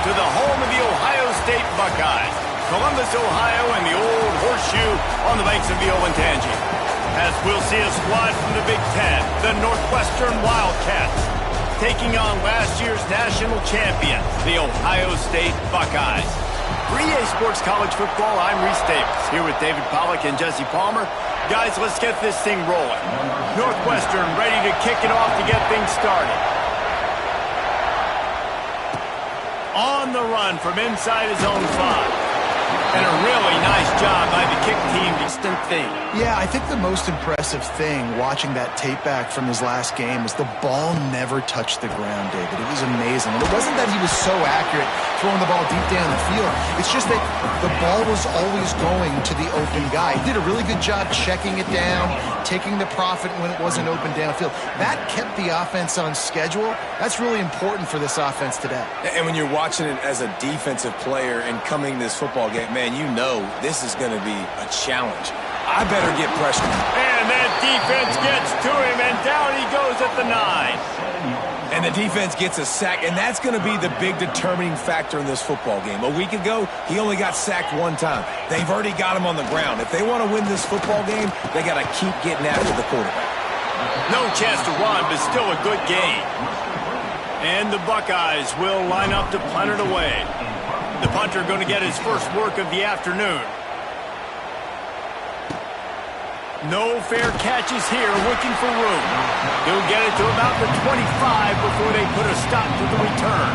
to the home of the Ohio State Buckeyes, Columbus, Ohio, and the old horseshoe on the banks of the Olentangy. As we'll see a squad from the Big Ten, the Northwestern Wildcats, taking on last year's national champion, the Ohio State Buckeyes. For EA Sports College Football, I'm Reese Davis, here with David Pollack and Jesse Palmer. Guys, let's get this thing rolling. Northwestern ready to kick it off to get things started. On the run from inside his own 5. And a really nice job by the kick team. Distant thing. Yeah, I think the most impressive thing watching that tape back from his last game is the ball never touched the ground, David. It was amazing. And it wasn't that he was so accurate throwing the ball deep down the field. It's just that the ball was always going to the open guy. He did a really good job checking it down, taking the profit when it wasn't open downfield. That kept the offense on schedule. That's really important for this offense today. And when you're watching it as a defensive player and coming this football game, man, you know this is going to be a challenge. I better get pressure. And that defense gets to him, and down he goes at the 9. And the defense gets a sack, and that's going to be the big determining factor in this football game. A week ago, he only got sacked 1 time. They've already got him on the ground. If they want to win this football game, they got to keep getting after the quarterback. No chance to run, but still a good game. And the Buckeyes will line up to punt it away. The punter going to get his first work of the afternoon. No fair catches here, looking for room. He'll get it to about the 25 before they put a stop to the return.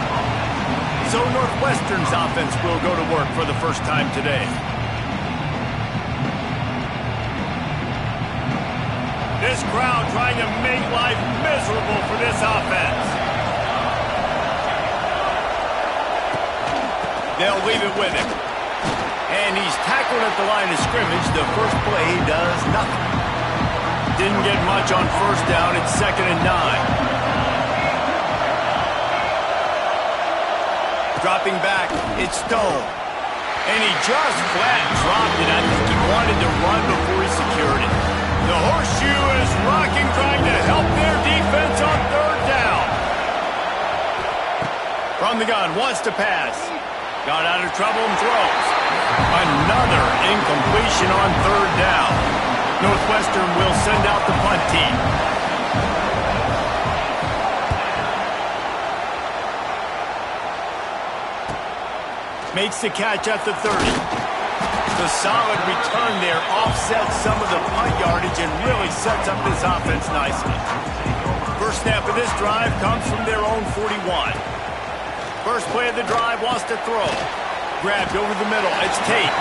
So Northwestern's offense will go to work for the first time today. This crowd trying to make life miserable for this offense. They'll leave it with him. And he's tackled at the line of scrimmage. The first play does nothing. Didn't get much on first down. It's 2nd and 9. Dropping back, it's Stone. And he just flat dropped it. I think he wanted to run before he secured it. The horseshoe is rocking, trying to help their defense on 3rd down. From the gun, wants to pass. Got out of trouble and throws. Another incompletion on 3rd down. Northwestern will send out the punt team. Makes the catch at the 30. The solid return there offsets some of the punt yardage and really sets up this offense nicely. First snap of this drive comes from their own 41. First play of the drive, wants to throw. Grabbed over the middle. It's Tate.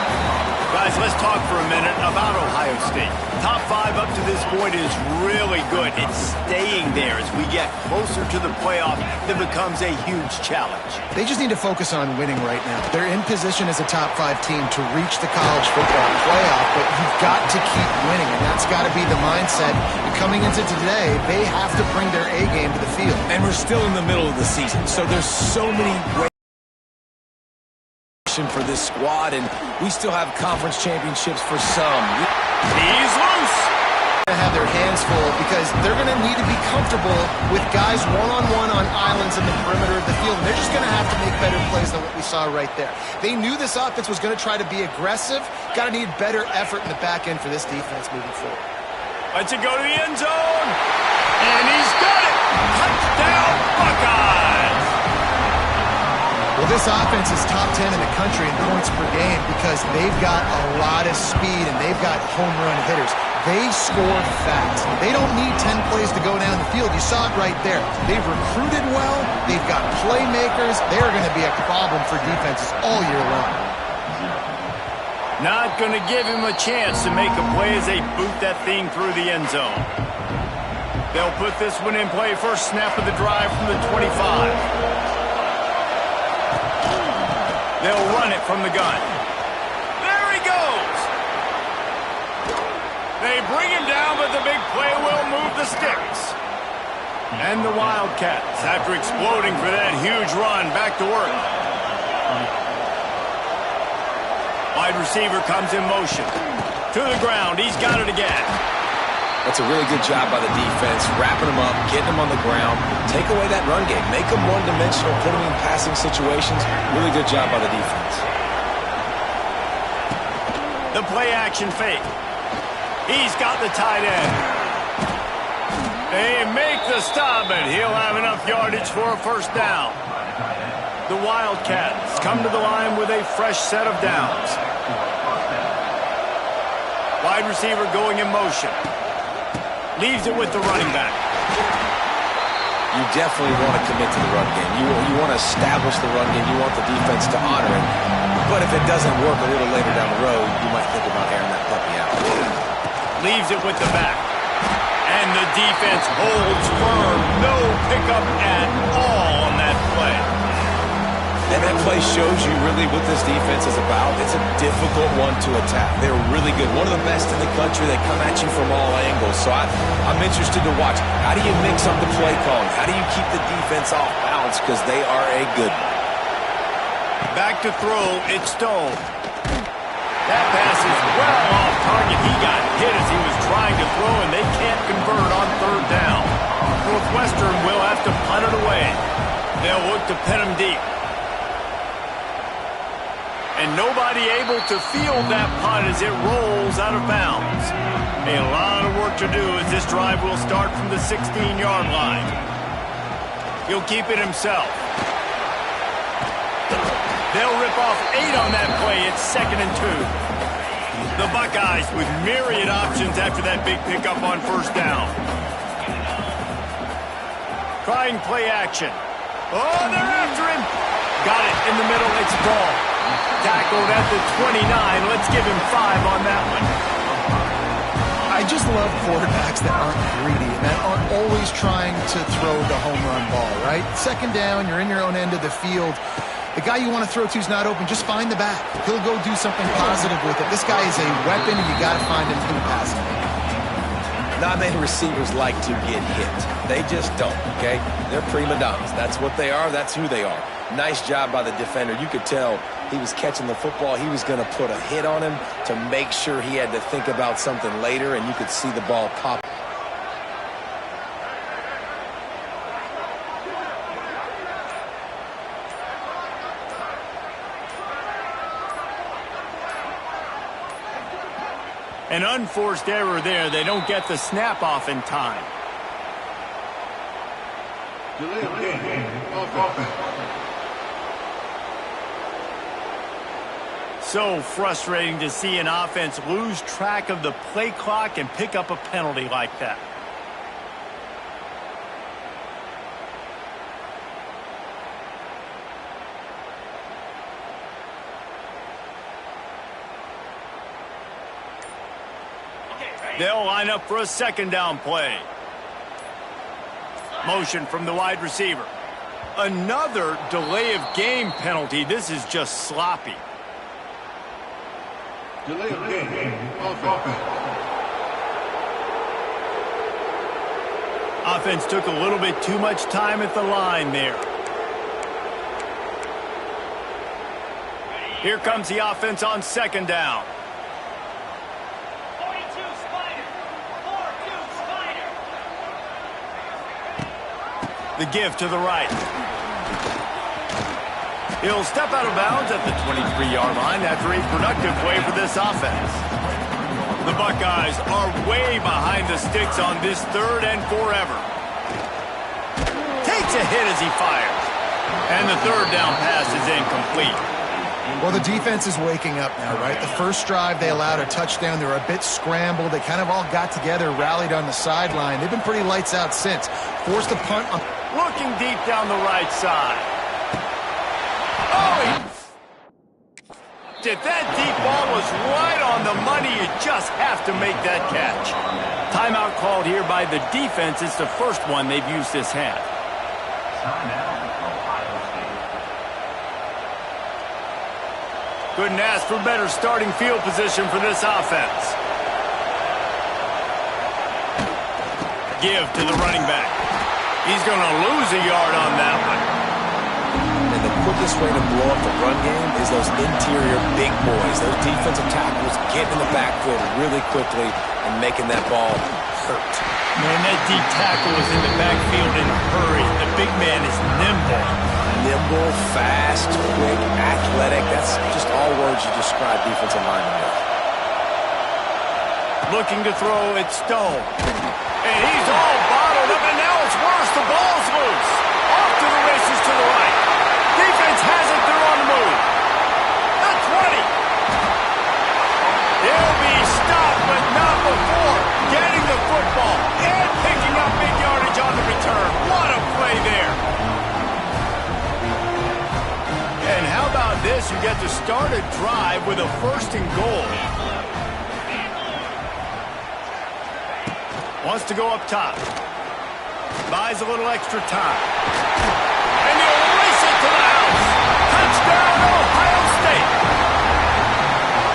Guys, let's talk for a minute about Ohio State. Top 5 up to this point is really good. It's staying there as we get closer to the playoff that becomes a huge challenge. They just need to focus on winning right now. They're in position as a top 5 team to reach the college football playoff, but you've got to keep winning, and that's got to be the mindset. And coming into today, they have to bring their A game to the field. And we're still in the middle of the season, so there's so many ways for this squad, and we still have conference championships for some. He's loose. They have their hands full because they're going to need to be comfortable with guys one-on-one on islands in the perimeter of the field. And they're just going to have to make better plays than what we saw right there. They knew this offense was going to try to be aggressive. Got to need better effort in the back end for this defense moving forward. Lets it go to the end zone. And he's got it. Touchdown, Buckeyes. Well, this offense is top 10 in the country in points per game because they've got a lot of speed and they've got home run hitters. They score fast. They don't need 10 plays to go down the field. You saw it right there. They've recruited well. They've got playmakers. They're going to be a problem for defenses all year long. Not going to give him a chance to make a play as they boot that thing through the end zone. They'll put this one in play. First snap of the drive from the 25. They'll run it from the gun. There he goes. They bring him down, but the big play will move the sticks. And the Wildcats, after exploding for that huge run, back to work. Wide receiver comes in motion. To the ground. He's got it again. That's a really good job by the defense, wrapping them up, getting them on the ground. Take away that run game. Make them one-dimensional, put them in passing situations. Really good job by the defense. The play-action fake. He's got the tight end. They make the stop, and he'll have enough yardage for a first down. The Wildcats come to the line with a fresh set of downs. Wide receiver going in motion. Leaves it with the running back. You definitely want to commit to the run game. You want to establish the run game. You want the defense to honor it. But if it doesn't work a little later down the road, you might think about airing that puppy out. Leaves it with the back. And the defense holds firm. No pickup at all on that play. And that play shows you really what this defense is about. It's a difficult one to attack. They're really good. One of the best in the country. They come at you from all angles. So I'm interested to watch. How do you mix up the play calling? How do you keep the defense off balance? Because they are a good one. Back to throw. It's Stone. That pass is well off target. He got hit as he was trying to throw, and they can't convert on third down. Northwestern will have to punt it away. They'll look to pin him deep. And nobody able to field that punt as it rolls out of bounds. A lot of work to do as this drive will start from the 16-yard line. He'll keep it himself. They'll rip off 8 on that play. It's 2nd and 2. The Buckeyes with myriad options after that big pickup on first down. Trying play action. Oh, they're after him. Got it in the middle. It's ball. Tackled at the 29. Let's give him 5 on that one. I just love quarterbacks that aren't greedy and that aren't always trying to throw the home run ball, right? 2nd down, you're in your own end of the field. The guy you want to throw to is not open. Just find the back. He'll go do something positive with it. This guy is a weapon, and you got to find him in the passing game. Not many receivers like to get hit. They just don't, okay? They're prima donnas. That's what they are. That's who they are. Nice job by the defender. You could tell he was catching the football. He was going to put a hit on him to make sure he had to think about something later, and you could see the ball pop. An unforced error there. They don't get the snap off in time. So frustrating to see an offense lose track of the play clock and pick up a penalty like that. They'll line up for a 2nd down play. Motion from the wide receiver. Another delay of game penalty. This is just sloppy. Delay of game. Offense took a little bit too much time at the line there. Here comes the offense on 2nd down. The give to the right. He'll step out of bounds at the 23-yard line after a productive play for this offense. The Buckeyes are way behind the sticks on this 3rd and forever. Takes a hit as he fires. And the 3rd down pass is incomplete. Well, the defense is waking up now, right? The first drive they allowed a touchdown. They were a bit scrambled. They kind of all got together, rallied on the sideline. They've been pretty lights out since. Forced a punt on... Looking deep down the right side. Oh, that deep ball was right on the money. You just have to make that catch. Timeout called here by the defense. It's the first one they've used this half. Couldn't ask for better starting field position for this offense. Give to the running back. He's going to lose a yard on that one. And the quickest way to blow up the run game is those interior big boys. Those defensive tackles get in the backfield really quickly and making that ball hurt. Man, that deep tackle was in the backfield in a hurry. The big man is nimble. Nimble, fast, quick, athletic. That's just all words you describe defensive linemen with. Looking to throw, it's Stone. And he's all bottled up, and now it's worse. The ball's loose. Off to the races to the right. Defense has it. They're on the move. The 20. They'll be stopped, but not before getting the football and picking up big yardage on the return. What a play there. And how about this? You get to start a drive with a 1st and goal. Wants to go up top. Buys a little extra time. And he'll race it to the house. Touchdown, Ohio State.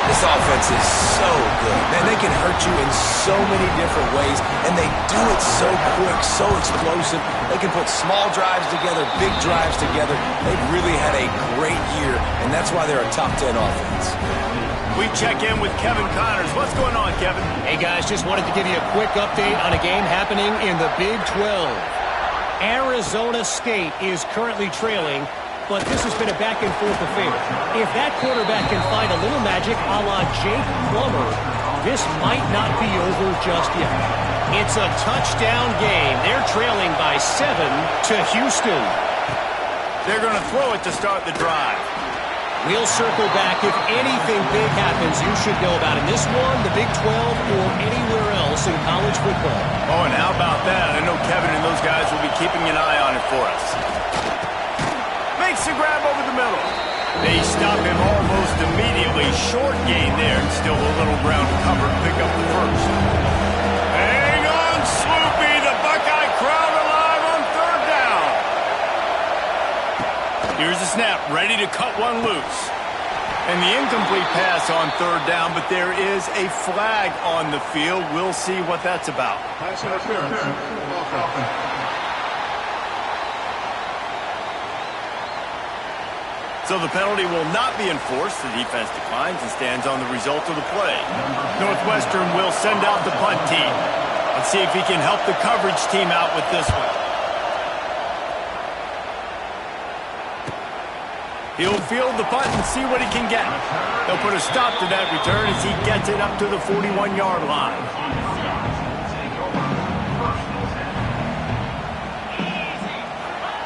This offense is so good. Man, they can hurt you in so many different ways, and they do it so quick, so explosive. They can put small drives together, big drives together. They've really had a great year, and that's why they're a top 10 offense. We check in with Kevin Connors. What's going on, Kevin? Hey, guys, just wanted to give you a quick update on a game happening in the Big 12. Arizona State is currently trailing, but this has been a back-and-forth affair. If that quarterback can find a little magic a la Jake Plummer, this might not be over just yet. It's a touchdown game. They're trailing by 7 to Houston. They're going to throw it to start the drive. We'll circle back. If anything big happens, you should know about it. This one, the Big 12, or anywhere else in college football. Oh, and how about that? I know Kevin and those guys will be keeping an eye on it for us. Makes the grab over the middle. They stop him almost immediately. Short gain there, and still a little ground to cover to pick up the 1st. Hang on, Sloopy. The Buckeye crowd alive on 3rd down. Here's the snap, ready to cut one loose. And the incomplete pass on 3rd down, but there is a flag on the field. We'll see what that's about. Pass interference. So the penalty will not be enforced. The defense declines and stands on the result of the play. Northwestern will send out the punt team. Let's see if he can help the coverage team out with this one. He'll field the punt and see what he can get. They'll put a stop to that return as he gets it up to the 41-yard line.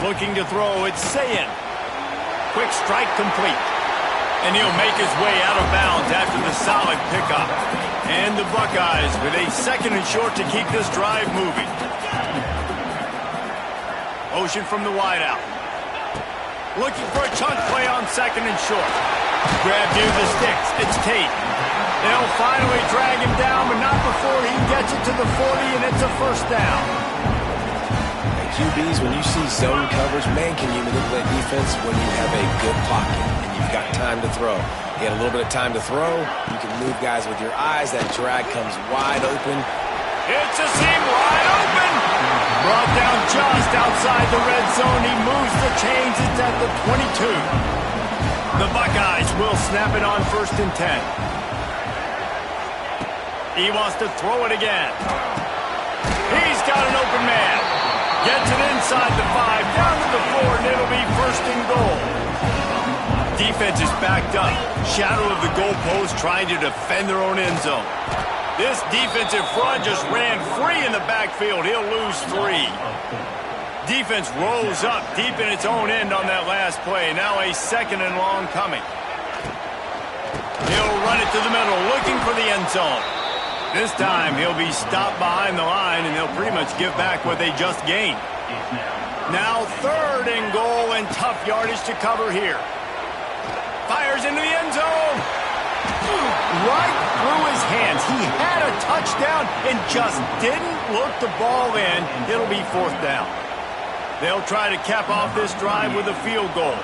Looking to throw, it's Sayin. Quick strike complete. And he'll make his way out of bounds after the solid pickup. And the Buckeyes with a 2nd and short to keep this drive moving. Motion from the wideout. Looking for a chunk play on 2nd and short. Grab near the sticks. It's Tate. They'll finally drag him down, but not before he gets it to the 40, and it's a 1st down. QBs, when you see zone coverage, man, can you manipulate defense when you have a good pocket and you've got time to throw. You got a little bit of time to throw. You can move guys with your eyes. That drag comes wide open. It's a seam wide open. Brought down just outside the red zone. He moves the chains. It's at the 22. The Buckeyes will snap it on 1st and 10. He wants to throw it again. He's got an open man. Gets it inside the 5, down to the 4, and it'll be 1st and goal. Defense is backed up. Shadow of the goalpost trying to defend their own end zone. This defensive front just ran free in the backfield. He'll lose 3. Defense rolls up deep in its own end on that last play. Now a 2nd and long coming. He'll run it to the middle, looking for the end zone. This time, he'll be stopped behind the line, and they'll pretty much give back what they just gained. Now 3rd and goal, and tough yardage to cover here. Fires into the end zone. Right through his hands. He had a touchdown and just didn't look the ball in. It'll be 4th down. They'll try to cap off this drive with a field goal.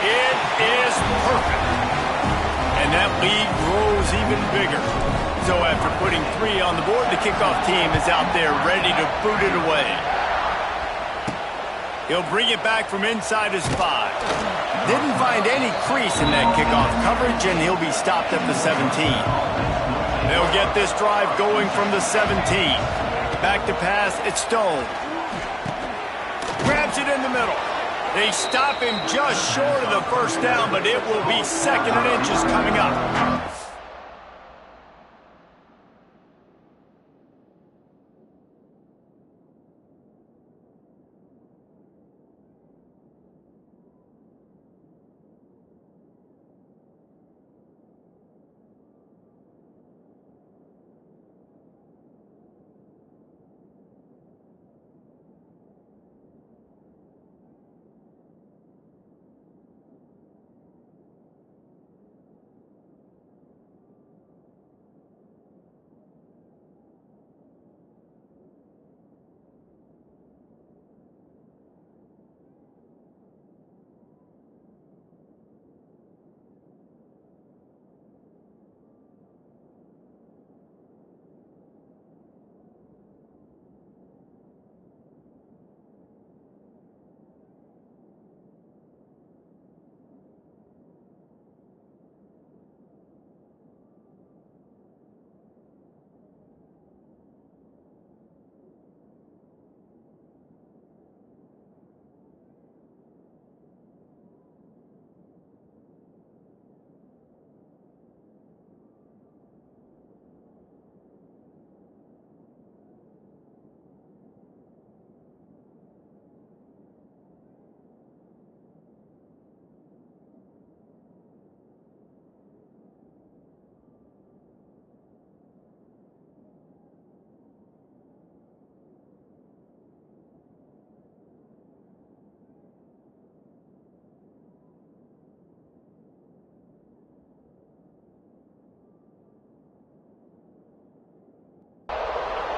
It is perfect. And that lead grows even bigger. So after putting 3 on the board, the kickoff team is out there ready to boot it away. He'll bring it back from inside his 5. Didn't find any crease in that kickoff coverage, and he'll be stopped at the 17. They'll get this drive going from the 17. Back to pass, it's Stone. Grabs it in the middle. They stop him just short of the first down, but it will be 2nd and inches coming up.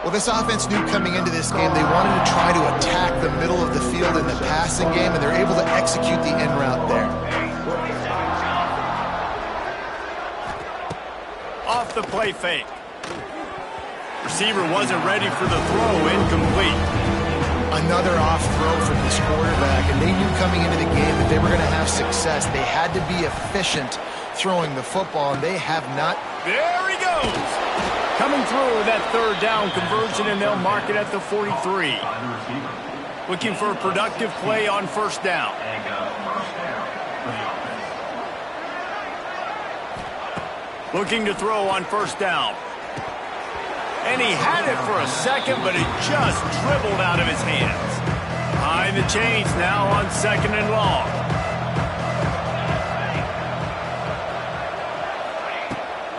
Well, this offense knew coming into this game they wanted to try to attack the middle of the field in the passing game, and they're able to execute the in route there. Off the play fake. Receiver wasn't ready for the throw, incomplete. Another off throw from this quarterback, and they knew coming into the game that they were going to have success. They had to be efficient throwing the football, and they have not. There he goes. Coming through that 3rd down conversion, and they'll mark it at the 43. Looking for a productive play on 1st down. Looking to throw on 1st down. And he had it for a second, but it just dribbled out of his hands. Behind the chains now on 2nd and long.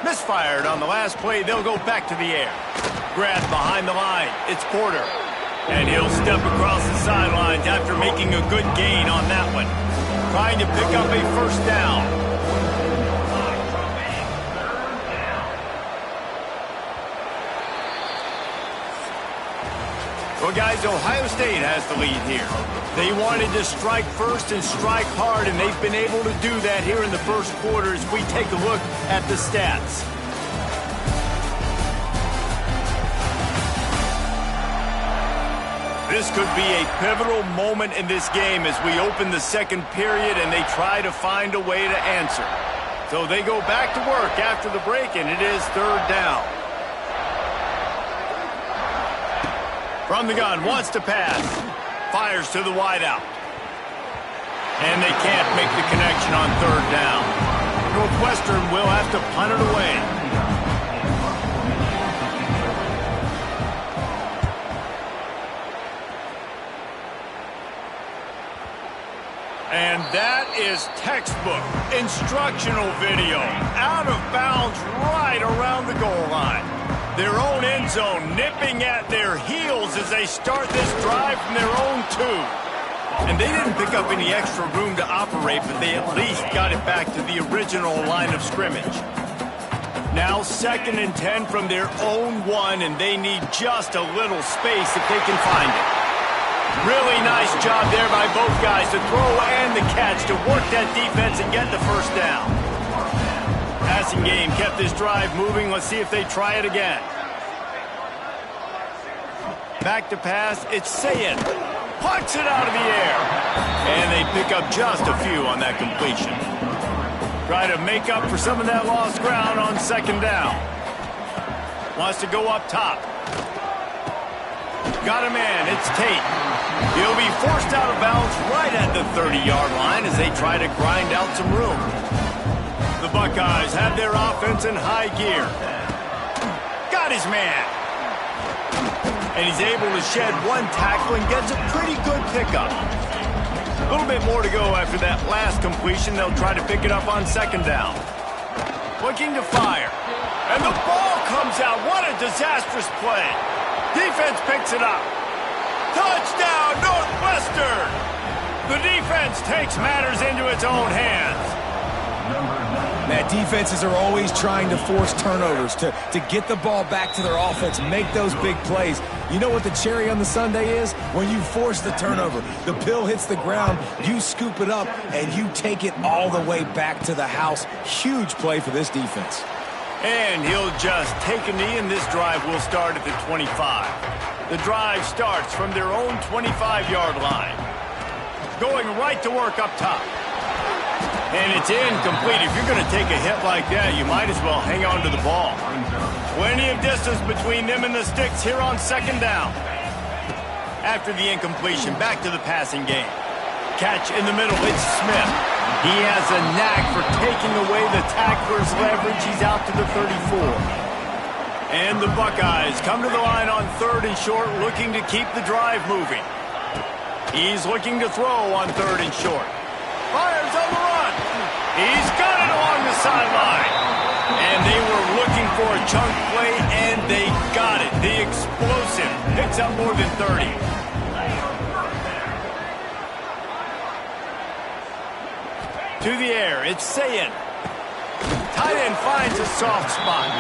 Misfired on the last play. They'll go back to the air. Grabbed behind the line. It's Porter. And he'll step across the sidelines after making a good gain on that one. Trying to pick up a 1st down. Well, guys, Ohio State has the lead here. They wanted to strike first and strike hard, and they've been able to do that here in the 1st quarter as we take a look at the stats. This could be a pivotal moment in this game as we open the 2nd period and they try to find a way to answer. So they go back to work after the break, and it is 3rd down. From the gun, wants to pass. Fires to the wideout. And they can't make the connection on 3rd down. Northwestern will have to punt it away. And that is textbook instructional video. Out of bounds right around the goal line. Their own end zone nipping at their heels as they start this drive from their own 2. And they didn't pick up any extra room to operate, but they at least got it back to the original line of scrimmage. Now 2nd and 10 from their own 1, and they need just a little space if they can find it. Really nice job there by both guys to throw and the catch to work that defense and get the 1st down. Passing game kept this drive moving. Let's see if they try it again. Back to pass, it's Sayed. Punts it out of the air. And they pick up just a few on that completion. Try to make up for some of that lost ground on second down. Wants to go up top. Got a man. It's Tate. He'll be forced out of bounds right at the 30-yard line as they try to grind out some room. The Buckeyes have their offense in high gear. Got his man. And he's able to shed one tackle and gets a pretty good pickup. A little bit more to go after that last completion. They'll try to pick it up on second down. Looking to fire. And the ball comes out. What a disastrous play. Defense picks it up. Touchdown, Northwestern! The defense takes matters into its own hands. Matt, defenses are always trying to force turnovers to get the ball back to their offense, make those big plays. You know what the cherry on the sundae is? When you force the turnover, the pill hits the ground, you scoop it up, and you take it all the way back to the house. Huge play for this defense. And he'll just take a knee, and this drive will start at the 25. The drive starts from their own 25-yard line. Going right to work up top. And it's incomplete. If you're going to take a hit like that, you might as well hang on to the ball. Plenty of distance between them and the sticks here on second down. After the incompletion, back to the passing game. Catch in the middle, it's Smith. He has a knack for taking away the tackler's leverage. He's out to the 34. And the Buckeyes come to the line on third and short, looking to keep the drive moving. He's looking to throw on third and short. Fires on the run. He's got it along the sideline. And they were looking for a chunk play, and they got it. The explosive picks up more than 30. To the air, it's Sayin. Tight end finds a soft spot.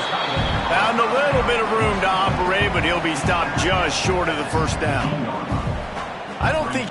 Found a little bit of room to operate, but he'll be stopped just short of the first down. I don't think...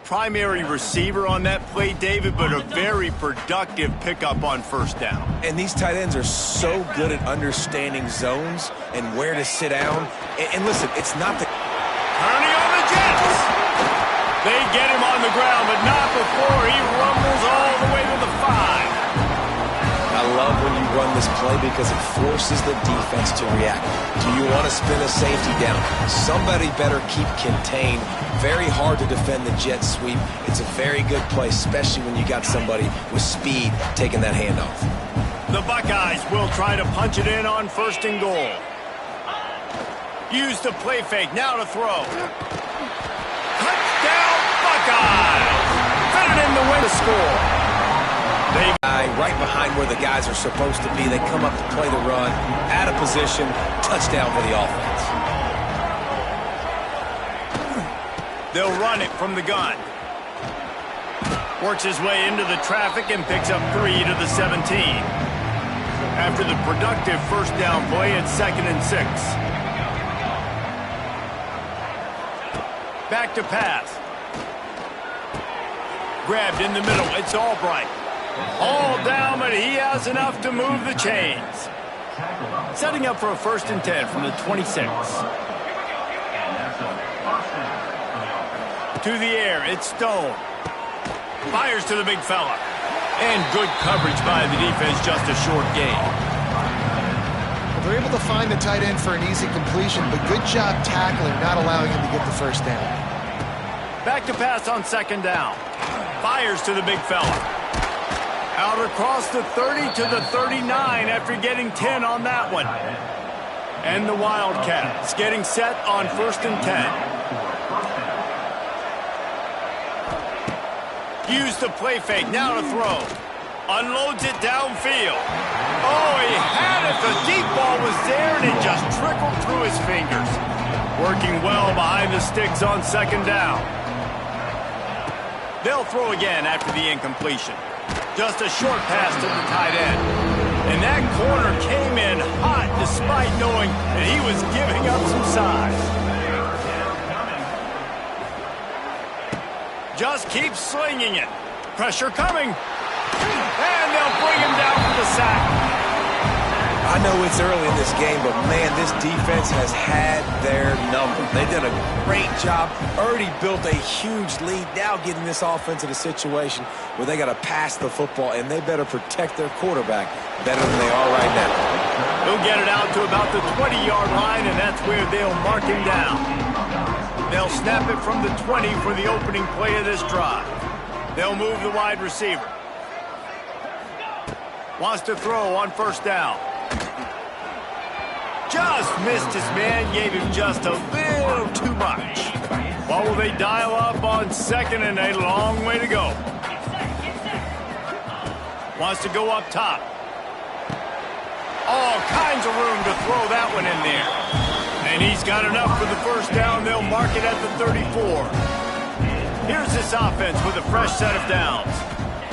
primary receiver on that play, David, but a very productive pickup on first down. And these tight ends are so good at understanding zones and where to sit down. And listen, it's not the... Kearney on the Jets. They get him on the ground, but not before he rumbles all the way to the 5. I love when you run this play because it forces the defense to react. Do you want to spin a safety down? Somebody better keep contained. Very hard to defend the jet sweep. It's a very good play, especially when you got somebody with speed taking that handoff. The Buckeyes will try to punch it in on first and goal. Use the play fake, now to throw. Touchdown Buckeyes! Fit it in to win the score. Right behind where the guys are supposed to be. They come up to play the run, out of position, touchdown for the offense. They'll run it from the gun. Works his way into the traffic and picks up 3 to the 17. After the productive first down play, it's 2nd and 6. Back to pass. Grabbed in the middle, it's Albright. All down, but he has enough to move the chains. Setting up for a 1st and 10 from the 26. To the air, it's Stone. Fires to the big fella. And good coverage by the defense, just a short gain. Well, they're able to find the tight end for an easy completion, but good job tackling, not allowing him to get the first down. Back to pass on 2nd down. Fires to the big fella. Out across the 30 to the 39 after getting 10 on that one. And the Wildcats getting set on 1st and 10. Use the play fake. Now to throw. Unloads it downfield. Oh, he had it. The deep ball was there, and it just trickled through his fingers. Working well behind the sticks on second down. They'll throw again after the incompletion. Just a short pass to the tight end. And that corner came in hot despite knowing that he was giving up some size. Just keep slinging it. Pressure coming. And they'll bring him down for the sack. I know it's early in this game, but, man, this defense has had their number. They did a great job, already built a huge lead, now getting this offense in a situation where they got to pass the football, and they better protect their quarterback better than they are right now. He'll get it out to about the 20-yard line, and that's where they'll mark him down. They'll snap it from the 20 for the opening play of this drive. They'll move the wide receiver. Wants to throw on first down. Just missed his man, gave him just a little too much. What will they dial up on second, and a long way to go. Wants to go up top. All kinds of room to throw that one in there. And he's got enough for the first down. They'll mark it at the 34. Here's this offense with a fresh set of downs.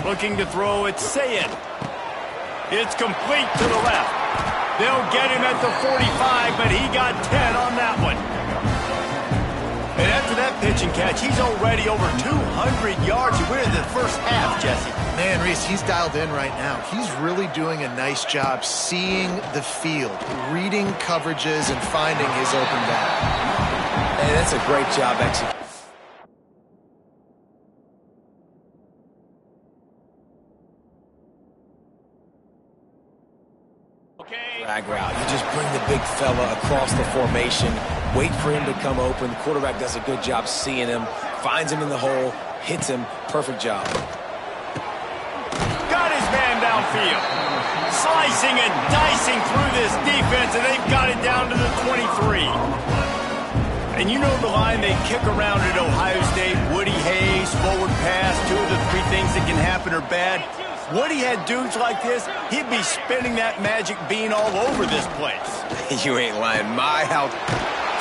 Looking to throw, it's Sayed. It's complete to the left. They'll get him at the 45, but he got 10 on that one. And after that pitch and catch, he's already over 200 yards. We're in the first half, Jesse. Man, Reese, he's dialed in right now. He's really doing a nice job seeing the field, reading coverages, and finding his open guy. Hey, that's a great job executing. Drag route. You just bring the big fella across the formation, wait for him to come open. The quarterback does a good job seeing him, finds him in the hole, hits him. Perfect job. Got his man downfield. Slicing and dicing through this defense, and they've got it down to the 23. And you know the line they kick around at Ohio State, Woody Hayes, forward pass, 2 of the 3 things that can happen are bad. Woody had dudes like this, he'd be spinning that magic bean all over this place. You ain't lying. My how.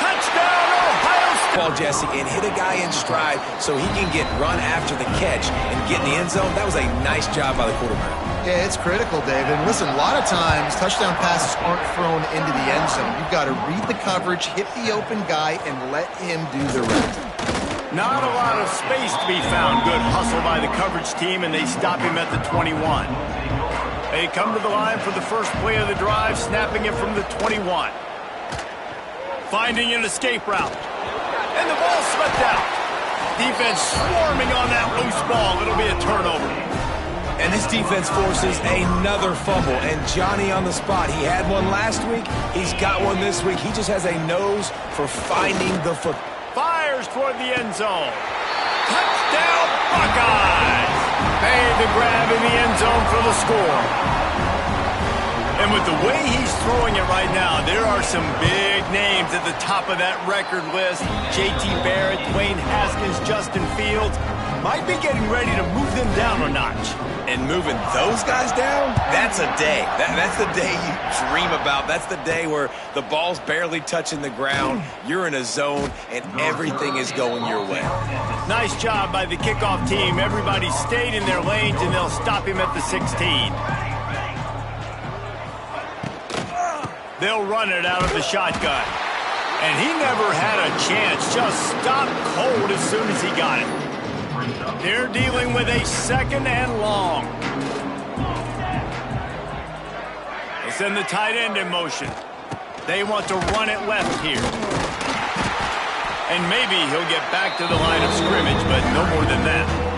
Touchdown, Ohio State! Ball, Jesse, and hit a guy in stride so he can get run after the catch and get in the end zone. That was a nice job by the quarterback. Yeah, it's critical, David. And listen, a lot of times touchdown passes aren't thrown into the end zone. You've got to read the coverage, hit the open guy, and let him do the rest. Not a lot of space to be found. Good hustle by the coverage team, and they stop him at the 21. They come to the line for the first play of the drive, snapping it from the 21. Finding an escape route. And the ball slipped out. Defense swarming on that loose ball. It'll be a turnover. And this defense forces another fumble. And Johnny on the spot. He had one last week. He's got one this week. He just has a nose for finding the football. Fires toward the end zone. Touchdown, Buckeyes! Made the grab in the end zone for the score. And with the way he's throwing it right now, there are some big names at the top of that record list. J.T. Barrett, Dwayne Haskins, Justin Fields. Might be getting ready to move them down a notch. And moving those guys down, that's a day. That's the day you dream about. That's the day where the ball's barely touching the ground, you're in a zone, and everything is going your way. Nice job by the kickoff team. Everybody stayed in their lanes, and they'll stop him at the 16. They'll run it out of the shotgun. And he never had a chance. Just stopped cold as soon as he got it. They're dealing with a second and long. They send the tight end in motion. They want to run it left here. And maybe he'll get back to the line of scrimmage, but no more than that.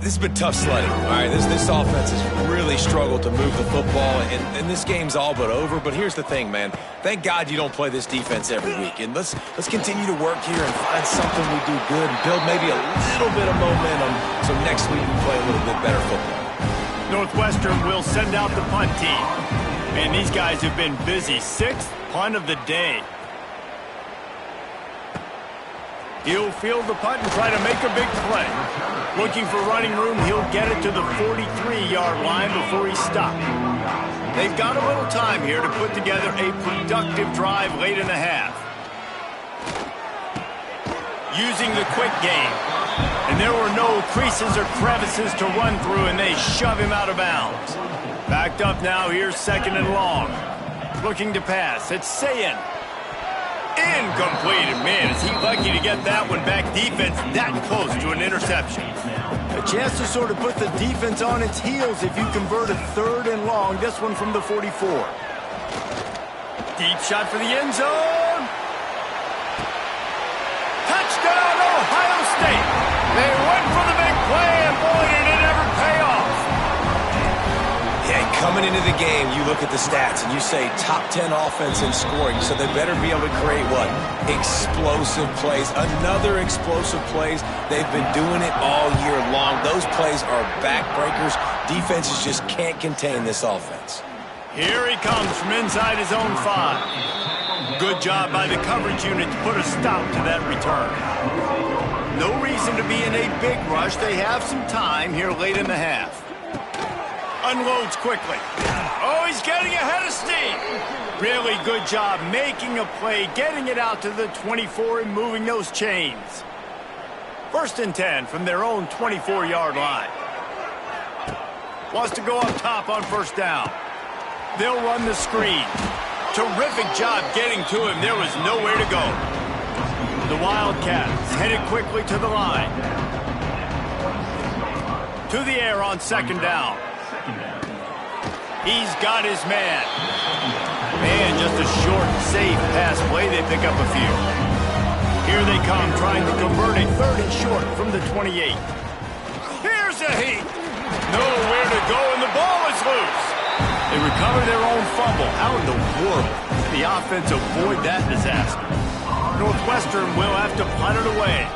this has been tough sledding. All right, this offense has really struggled to move the football, and this game's all but over. But here's the thing, man. Thank God you don't play this defense every week. And let's continue to work here and find something we do good and build maybe a little bit of momentum so next week we play a little bit better football. Northwestern will send out the punt team. Man, these guys have been busy. 6th punt of the day. He'll field the punt and try to make a big play. Looking for running room, he'll get it to the 43-yard line before he stopped. They've got a little time here to put together a productive drive late in the half. Using the quick game. And there were no creases or crevices to run through, and they shove him out of bounds. Backed up now, here's 2nd and long. Looking to pass, it's Sayin. Incomplete, and man, is he lucky to get that one back. Defense that close to an interception. A chance to sort of put the defense on its heels if you convert a 3rd and long. This one from the 44. Deep shot for the end zone. Touchdown, Ohio State. They went for the big play, and boy, did it ever pay off. Yeah, coming into the game, you look at the stats and you say top 10 offense in scoring, so they better be able to create what? Explosive plays. Another explosive plays. They've been doing it all year long. Those plays are backbreakers. Defenses just can't contain this offense. Here he comes from inside his own 5. Good job by the coverage unit to put a stop to that return. No reason to be in a big rush. They have some time here late in the half. Unloads quickly. Oh, he's getting ahead of steam. Really good job making a play, getting it out to the 24 and moving those chains. 1st and 10 from their own 24-yard line. Wants to go up top on 1st down. They'll run the screen. Terrific job getting to him. There was nowhere to go. The Wildcats headed quickly to the line. To the air on 2nd down. He's got his man. Man, just a short, safe pass play. They pick up a few. Here they come, trying to convert a 3rd and short from the 28. Here's a heat. Nowhere to go, and the ball is loose. They recover their own fumble. How in the world did the offense avoid that disaster? Northwestern will have to punt it away.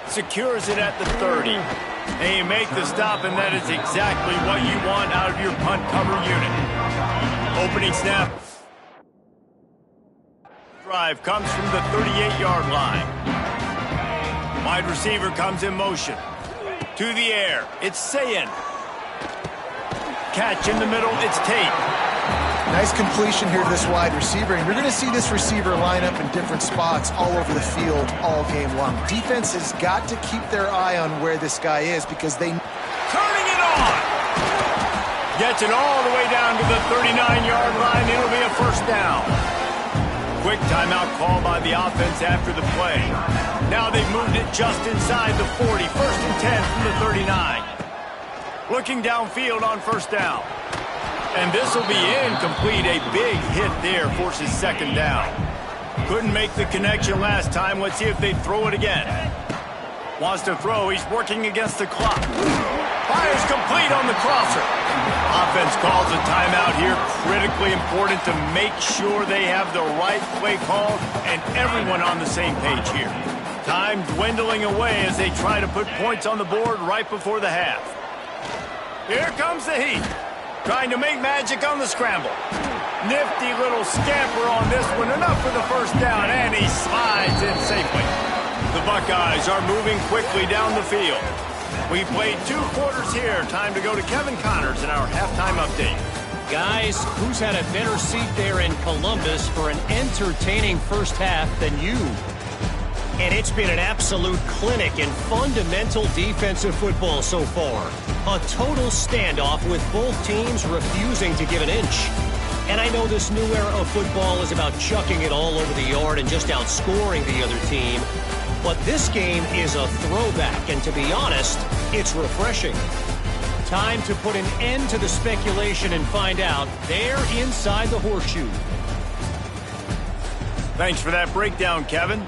Secures it at the 30. They make the stop, and that is exactly what you want out of your punt cover unit. Opening snap. Drive comes from the 38-yard line. Wide receiver comes in motion. To the air. It's Sayin. Catch in the middle. It's Tate. Nice completion here to this wide receiver, and you're going to see this receiver line up in different spots all over the field all game long. Defense has got to keep their eye on where this guy is because they... Turning it on! Gets it all the way down to the 39-yard line. It'll be a 1st down. Quick timeout call by the offense after the play. Now they've moved it just inside the 40. 1st and 10 from the 39. Looking downfield on 1st down. And this will be incomplete. A big hit there forces 2nd down. Couldn't make the connection last time. Let's see if they throw it again. Wants to throw. He's working against the clock. Fires complete on the crosser. Offense calls a timeout here. Critically important to make sure they have the right play call and everyone on the same page here. Time dwindling away as they try to put points on the board right before the half. Here comes the heat. Trying to make magic on the scramble. Nifty little scamper on this one. Enough for the 1st down, and he slides in safely. The Buckeyes are moving quickly down the field. We played 2 quarters here. Time to go to Kevin Connors in our halftime update. Guys, who's had a better seat there in Columbus for an entertaining 1st half than you? And it's been an absolute clinic in fundamental defensive football so far. A total standoff with both teams refusing to give an inch. And I know this new era of football is about chucking it all over the yard and just outscoring the other team. But this game is a throwback, and to be honest, it's refreshing. Time to put an end to the speculation and find out. They're inside the horseshoe. Thanks for that breakdown, Kevin.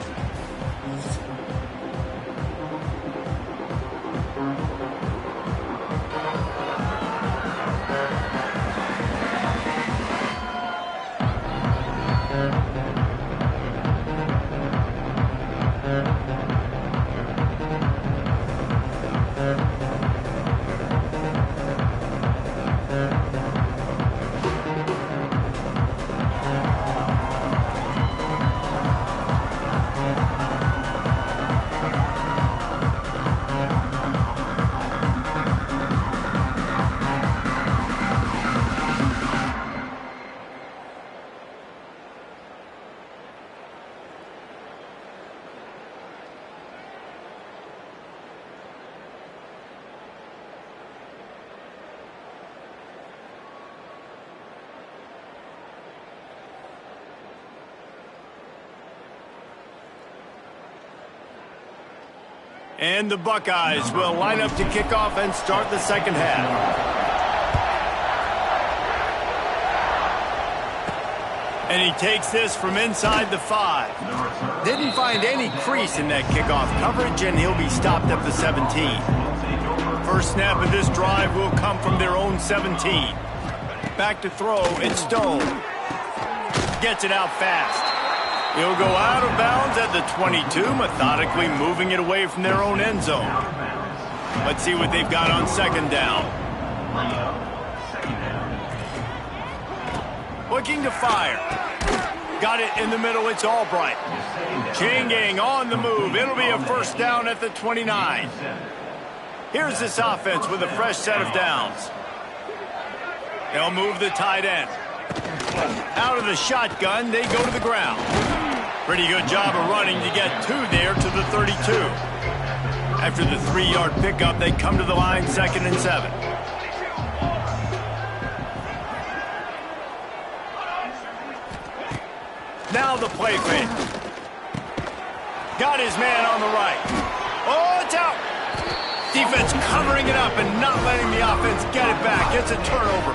And the Buckeyes will line up to kick off and start the second half. And he takes this from inside the 5. Didn't find any crease in that kickoff coverage, and he'll be stopped at the 17. First snap of this drive will come from their own 17. Back to throw, it's Stone. Gets it out fast. He'll go out of bounds at the 22, methodically moving it away from their own end zone. Let's see what they've got on second down. Looking to fire. Got it in the middle, it's Albright. Chain gang on the move. It'll be a first down at the 29. Here's this offense with a fresh set of downs. They'll move the tight end. Out of the shotgun, they go to the ground. Pretty good job of running to get 2 there to the 32. After the 3-yard pickup, they come to the line 2nd and 7. Now the play fake. Got his man on the right. Oh, it's out. Defense covering it up and not letting the offense get it back. It's a turnover.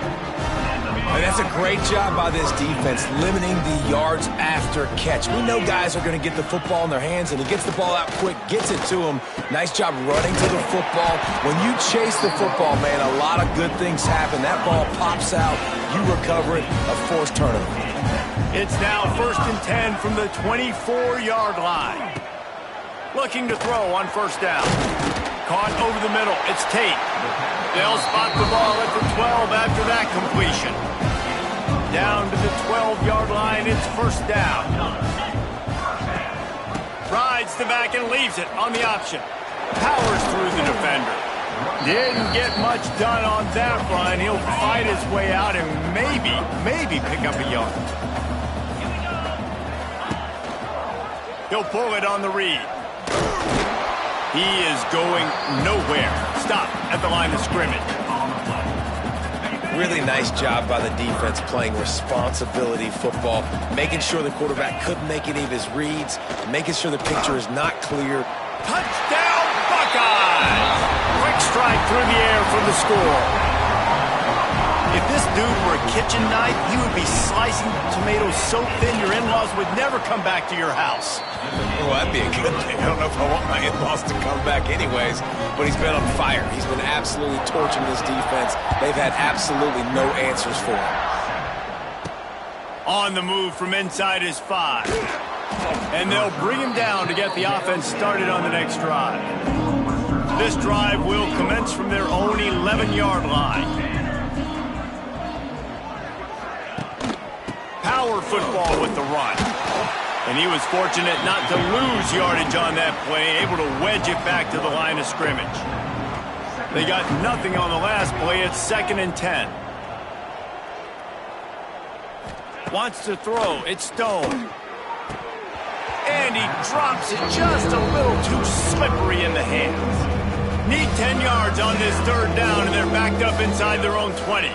And that's a great job by this defense, limiting the yards after catch. We know guys are going to get the football in their hands, and he gets the ball out quick, gets it to him. Nice job running to the football. When you chase the football, man, a lot of good things happen. That ball pops out, you recover it, a forced turnover. It's now 1st and 10 from the 24-yard line. Looking to throw on first down. Caught over the middle. It's Tate. They'll spot the ball at the 12 after that completion. Down to the 12-yard line, it's first down. Rides the back and leaves it on the option. Powers through the defender. Didn't get much done on that run. He'll fight his way out and maybe pick up a yard. He'll pull it on the read. He is going nowhere. Stop at the line of scrimmage. Really nice job by the defense playing responsibility football, making sure the quarterback couldn't make any of his reads, making sure the picture is not clear. Touchdown, Buckeyes! Quick strike through the air for the score. If this dude were a kitchen knife, he would be slicing tomatoes so thin your in-laws would never come back to your house. Well, that'd be a good thing. I don't know if I want my in-laws to come back anyways, but he's been on fire. He's been absolutely torching this defense. They've had absolutely no answers for him. On the move from inside his 5. And they'll bring him down to get the offense started on the next drive. This drive will commence from their own 11-yard line. Power football with the run. And he was fortunate not to lose yardage on that play, able to wedge it back to the line of scrimmage. They got nothing on the last play. It's 2nd and 10. Wants to throw. It's Stone. And he drops it just a little too slippery in the hands. Need 10 yards on this 3rd down, and they're backed up inside their own 20.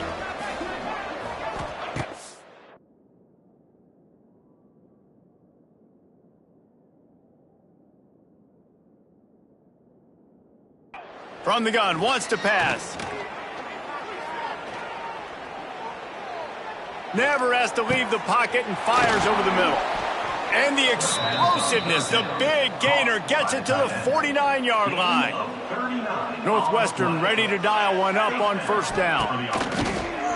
From the gun, wants to pass. Never has to leave the pocket and fires over the middle. And the explosiveness, the big gainer gets it to the 49-yard line. Northwestern ready to dial one up on first down.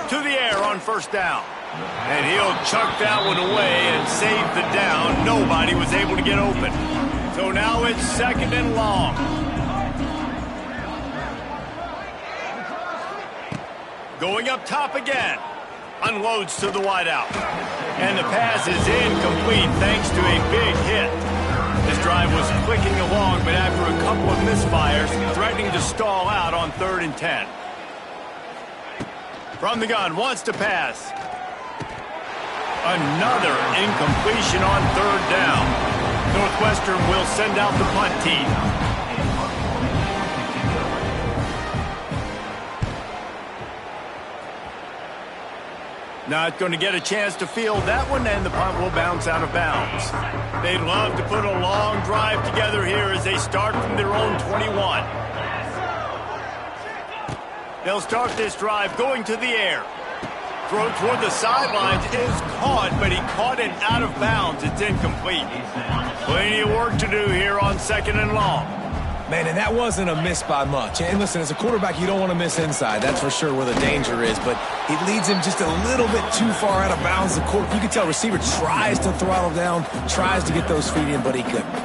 To the air on first down. And he'll chuck that one away and save the down. Nobody was able to get open. So now it's second and long. Going up top again. Unloads to the wideout. And the pass is incomplete thanks to a big hit. This drive was clicking along, but after a couple of misfires, threatening to stall out on 3rd and 10. From the gun, wants to pass. Another incompletion on 3rd down. Northwestern will send out the punt team. Not going to get a chance to field that one, and the punt will bounce out of bounds. They'd love to put a long drive together here as they start from their own 21. They'll start this drive going to the air. Throw toward the sidelines is caught, but he caught it out of bounds. It's incomplete. Plenty of work to do here on 2nd and long. Man, and that wasn't a miss by much. And listen, as a quarterback, you don't want to miss inside. That's for sure where the danger is. But it leads him just a little bit too far out of bounds. You can tell receiver tries to throttle down, tries to get those feet in, but he couldn't.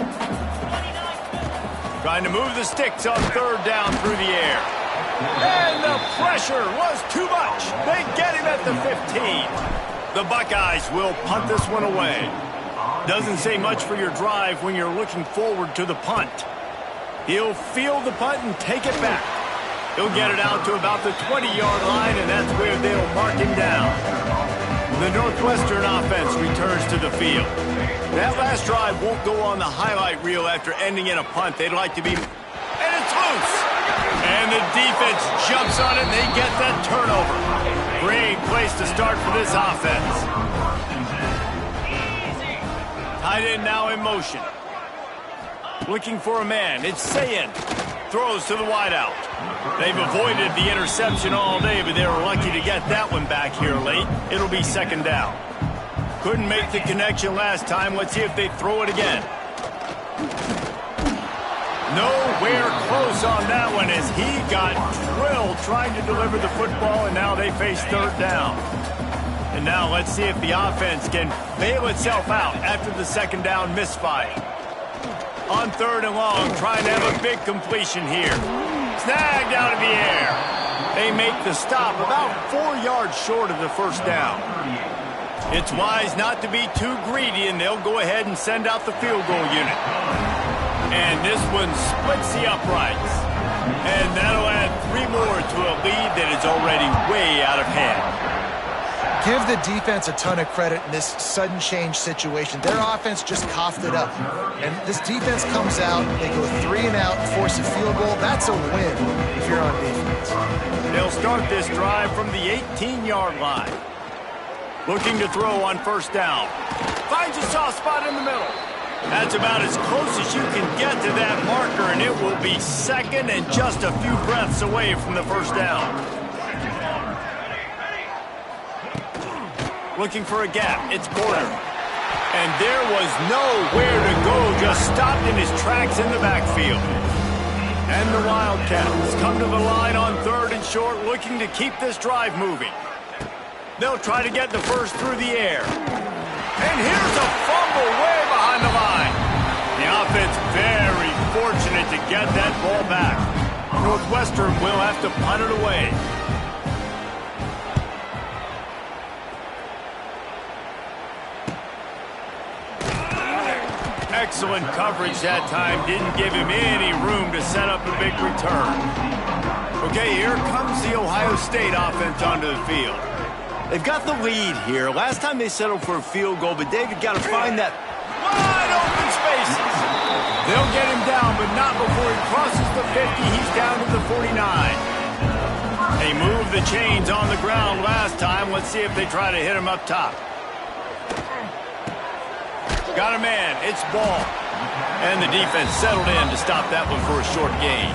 Trying to move the sticks on 3rd down through the air. And the pressure was too much. They get him at the 15. The Buckeyes will punt this one away. Doesn't say much for your drive when you're looking forward to the punt. He'll field the punt and take it back. He'll get it out to about the 20-yard line, and that's where they'll mark him down. The Northwestern offense returns to the field. That last drive won't go on the highlight reel after ending in a punt. They'd like to be... And it's loose! And the defense jumps on it, and they get that turnover. Great place to start for this offense. Tight end now in motion. Looking for a man. It's Sayin. Throws to the wideout. They've avoided the interception all day, but they were lucky to get that one back here late. It'll be 2nd down. Couldn't make the connection last time. Let's see if they throw it again. Nowhere close on that one as he got drilled trying to deliver the football, and now they face 3rd down. And now let's see if the offense can bail itself out after the 2nd down misfire. On 3rd and long, trying to have a big completion here. Snagged out of the air. They make the stop about 4 yards short of the 1st down. It's wise not to be too greedy, and they'll go ahead and send out the field goal unit. And this one splits the uprights. And that'll add 3 more to a lead that is already way out of hand. Give the defense a ton of credit in this sudden change situation. Their offense just coughed it up. And this defense comes out, they go 3 and out, force a field goal. That's a win if you're on defense. They'll start this drive from the 18-yard line. Looking to throw on 1st down. Finds a soft spot in the middle. That's about as close as you can get to that marker, and it will be 2nd and just a few breaths away from the 1st down. Looking for a gap. It's Porter. And there was nowhere to go. Just stopped in his tracks in the backfield. And the Wildcats come to the line on 3rd and short, looking to keep this drive moving. They'll try to get the first through the air. And here's a fumble way behind the line. The offense very fortunate to get that ball back. Northwestern will have to punt it away. Excellent coverage that time. Didn't give him any room to set up a big return. Okay, here comes the Ohio State offense onto the field. They've got the lead here. Last time they settled for a field goal, but David got to find that wide open spaces. They'll get him down, but not before he crosses the 50. He's down to the 49. They moved the chains on the ground last time. Let's see if they try to hit him up top. Got a man. It's Ball. And the defense settled in to stop that one for a short gain.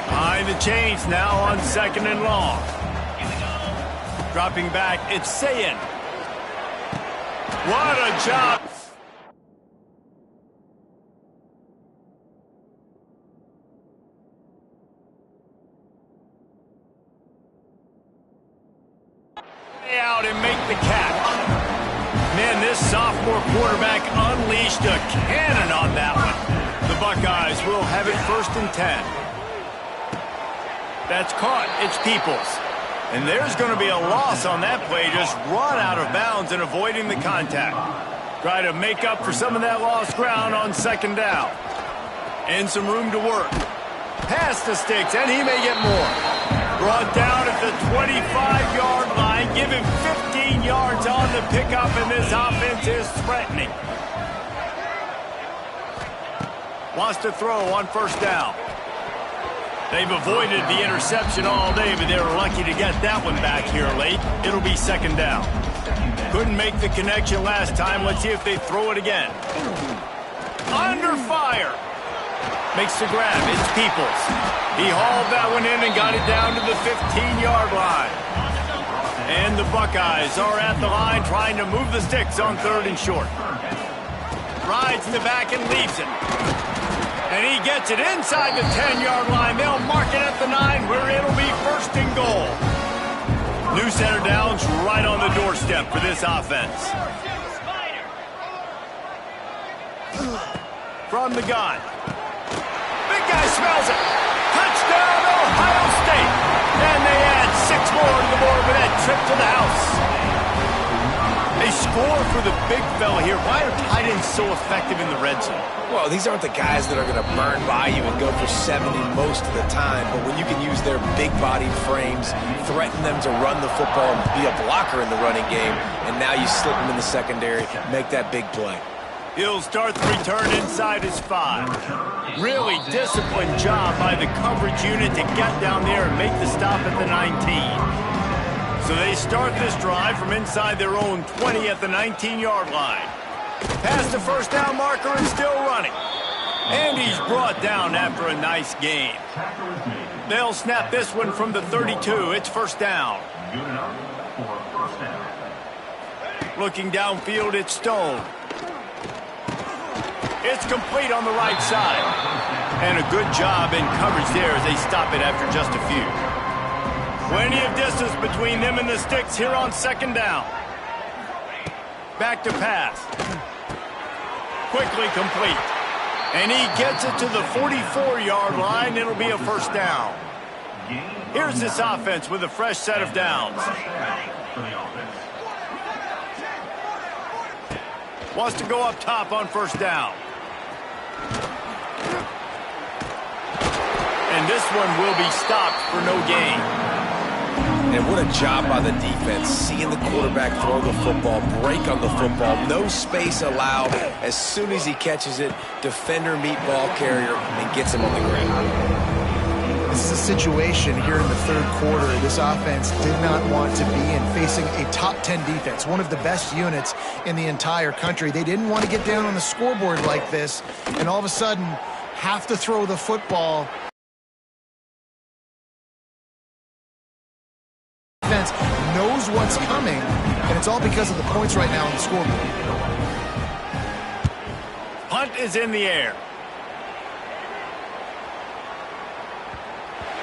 Behind the chains now on 2nd and long. Dropping back, it's Sayin. What a job. out and make the catch. Man, this sophomore quarterback unleashed a cannon on that one. The Buckeyes will have it 1st and 10. That's caught. It's Peoples. And there's going to be a loss on that play. Just run out of bounds and avoiding the contact. Try to make up for some of that lost ground on 2nd down. And some room to work. Past the sticks, and he may get more. Brought down at the 25-yard line. Give him 15 yards on the pickup, and this offense is threatening. Wants to throw on 1st down. They've avoided the interception all day, but they were lucky to get that one back here late. It'll be 2nd down. Couldn't make the connection last time. Let's see if they throw it again. Under fire. Makes the grab. It's Peoples. He hauled that one in and got it down to the 15-yard line. And the Buckeyes are at the line trying to move the sticks on 3rd and short. Rides the back and leaves it. And he gets it inside the 10-yard line. They'll mark it at the 9 where it'll be 1st and goal. New center downs right on the doorstep for this offense. From the gun. Big guy smells it. Touchdown, Ohio State. And they add 6 more to the board with that trip to the house. They score for the big fella here. Why are tight ends so effective in the red zone? Well, these aren't the guys that are going to burn by you and go for 70 most of the time, but when you can use their big-bodied frames, threaten them to run the football and be a blocker in the running game, and now you slip them in the secondary, make that big play. He'll start the return inside his 5. Really disciplined job by the coverage unit to get down there and make the stop at the 19. So they start this drive from inside their own 20 at the 19-yard line. Past the 1st down marker and still running. And he's brought down after a nice gain. They'll snap this one from the 32. It's 1st down. Looking downfield, it's Stone. It's complete on the right side. And a good job in coverage there as they stop it after just a few. Plenty of distance between them and the sticks here on 2nd down. Back to pass. Quickly complete. And he gets it to the 44-yard line. It'll be a 1st down. Here's this offense with a fresh set of downs. Wants to go up top on 1st down. And this one will be stopped for no gain. And what a job by the defense, seeing the quarterback throw the football, break on the football, no space allowed. As soon as he catches it, defender meet ball carrier and gets him on the ground. This is a situation here in the 3rd quarter this offense did not want to be in, facing a top 10 defense, one of the best units in the entire country. They didn't want to get down on the scoreboard like this and all of a sudden have to throw the football. Defense knows what's coming, and it's all because of the points right now on the scoreboard. Punt is in the air.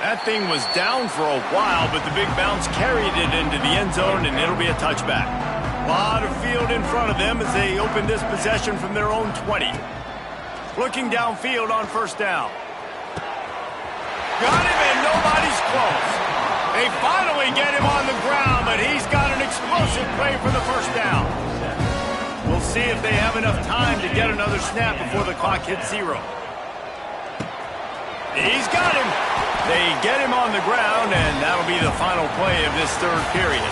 That thing was down for a while, but the big bounce carried it into the end zone, and it'll be a touchback. A lot of field in front of them as they open this possession from their own 20. Looking downfield on 1st down. Got him, and nobody's close. They finally get him on the ground, but he's got an explosive play for the 1st down. We'll see if they have enough time to get another snap before the clock hits 0. He's got him. They get him on the ground, and that'll be the final play of this 3rd period.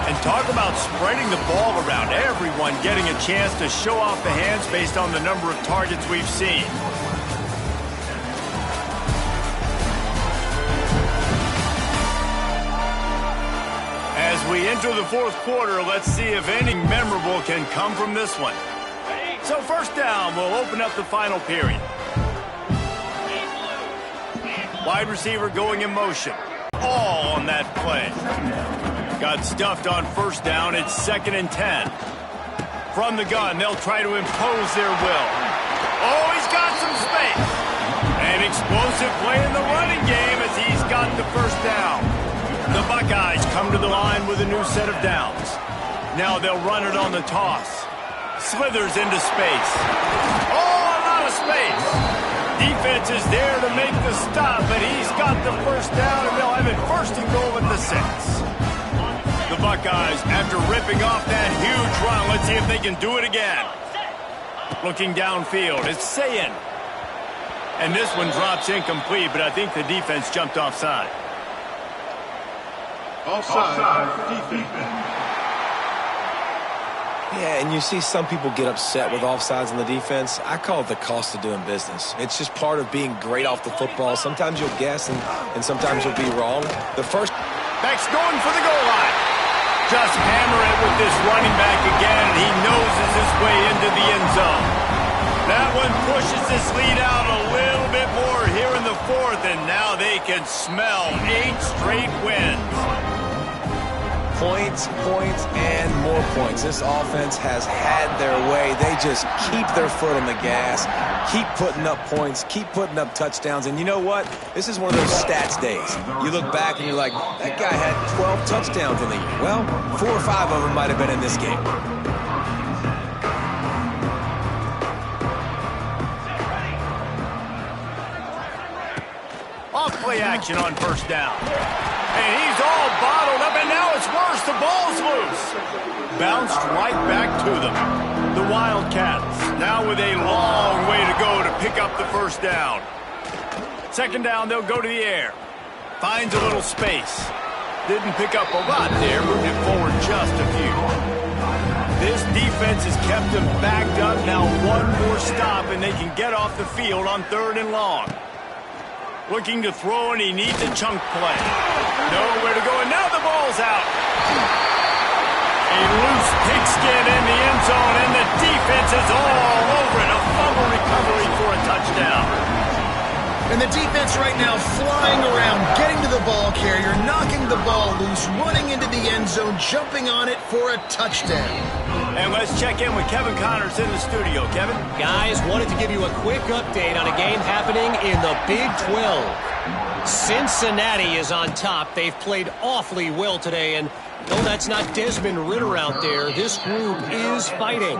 And talk about spreading the ball around. Everyone getting a chance to show off the hands based on the number of targets we've seen. As we enter the 4th quarter, let's see if anything memorable can come from this one. So 1st down will open up the final period. Wide receiver going in motion. All on that play. Got stuffed on 1st down. It's 2nd and 10. From the gun, they'll try to impose their will. Oh, he's got some space. An explosive play in the running game as he's got the 1st down. The Buckeyes come to the line with a new set of downs. Now they'll run it on the toss. Slithers into space. Oh, a lot of space. Defense is there to make the stop, but he's got the first down, and they'll have it first and goal at the 6. The Buckeyes, after ripping off that huge run, let's see if they can do it again. Looking downfield, it's Sayin. And this one drops incomplete, but I think the defense jumped offside. Offside, defense. Yeah, and you see some people get upset with offsides in the defense. I call it the cost of doing business. It's just part of being great off the football. Sometimes you'll guess, and sometimes you'll be wrong. The first... Back's going for the goal line. Just hammer it with this running back again, and he noses his way into the end zone. That one pushes this lead out a little bit more here in the 4th, and now they can smell 8 straight wins. Points, points, and more points. This offense has had their way. They just keep their foot on the gas, keep putting up points, keep putting up touchdowns. And you know what? This is one of those stats days. You look back and you're like, that guy had 12 touchdowns in the year. Well, 4 or 5 of them might have been in this game. Off play action on first down. And he's all bottled up, and now it's worse. The ball's loose. Bounced right back to them. The Wildcats now with a long way to go to pick up the first down. Second down, they'll go to the air. Finds a little space. Didn't pick up a lot there, moved it forward just a few. This defense has kept them backed up. Now one more stop, and they can get off the field on 3rd and long. Looking to throw, and he needs a chunk play. Nowhere to go, and now the ball's out. A loose pigskin in the end zone, and the defense is all over it. A fumble recovery for a touchdown. And the defense right now flying around, getting to the ball carrier, knocking the ball loose, running into the end zone, jumping on it for a touchdown. And let's check in with Kevin Connors in the studio. Kevin? Guys, wanted to give you a quick update on a game happening in the Big 12. Cincinnati is on top. They've played awfully well today, and though that's not Desmond Ridder out there, this group is fighting.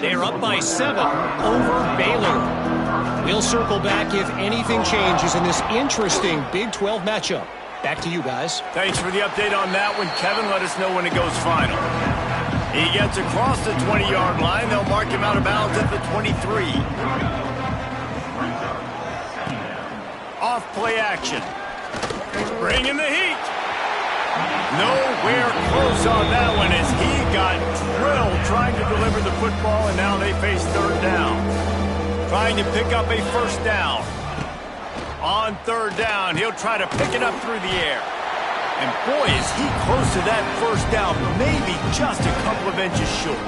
They're up by 7 over Baylor. We'll circle back if anything changes in this interesting Big 12 matchup. Back to you guys. Thanks for the update on that one, Kevin. Let us know when it goes final. He gets across the 20-yard line. They'll mark him out of bounds at the 23. Off play action. Bringing the heat. Nowhere close on that one as he got drilled trying to deliver the football, and now they face 3rd down. Trying to pick up a first down. On 3rd down, he'll try to pick it up through the air. And boy, is he close to that first down, maybe just a couple of inches short.